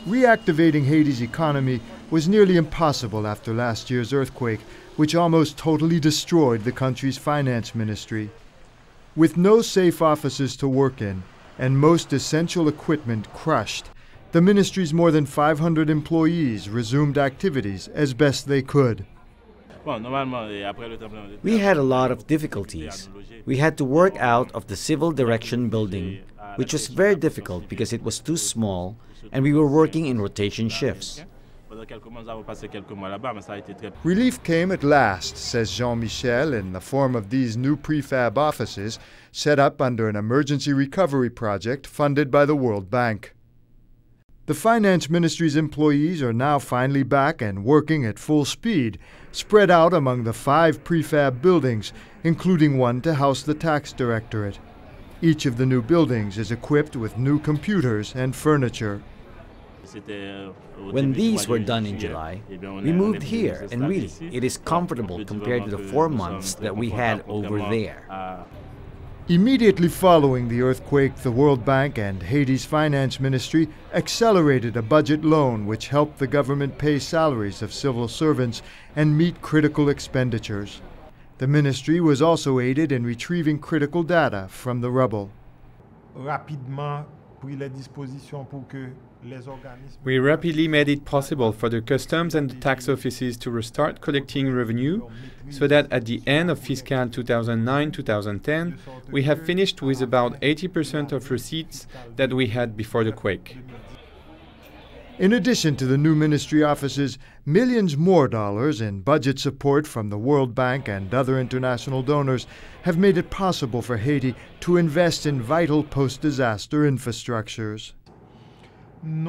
Reactivating Haiti's economy was nearly impossible after last year's earthquake, which almost totally destroyed the country's finance ministry. With no safe offices to work in and most essential equipment crushed, the ministry's more than 500 employees resumed activities as best they could. We had a lot of difficulties. We had to work out of the civil direction building, which was very difficult because it was too small and we were working in rotation shifts. Relief came at last, says Jean-Michel, in the form of these new prefab offices set up under an emergency recovery project funded by the World Bank. The Finance Ministry's employees are now finally back and working at full speed, spread out among the 5 prefab buildings, including one to house the tax directorate. Each of the new buildings is equipped with new computers and furniture. When these were done in July, we moved here, and really, it is comfortable compared to the 4 months that we had over there. Immediately following the earthquake, the World Bank and Haiti's finance ministry accelerated a budget loan which helped the government pay salaries of civil servants and meet critical expenditures. The ministry was also aided in retrieving critical data from the rubble. We rapidly made it possible for the customs and the tax offices to restart collecting revenue so that at the end of fiscal 2009-2010, we have finished with about 80% of receipts that we had before the quake. In addition to the new ministry offices, millions more dollars in budget support from the World Bank and other international donors have made it possible for Haiti to invest in vital post-disaster infrastructures. We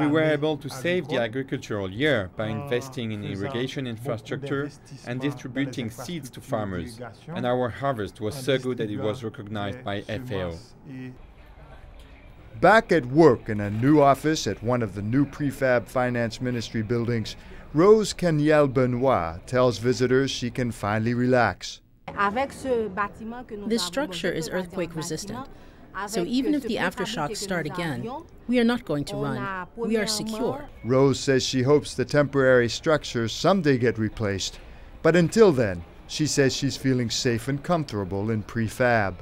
were able to save the agricultural year by investing in irrigation infrastructure and distributing seeds to farmers, and our harvest was so good that it was recognized by FAO. Back at work in a new office at one of the new prefab finance ministry buildings, Rose Kenielle Benoit tells visitors she can finally relax. This structure is earthquake resistant. So even if the aftershocks start again, we are not going to run. We are secure. Rose says she hopes the temporary structures someday get replaced. But until then, she says she's feeling safe and comfortable in prefab.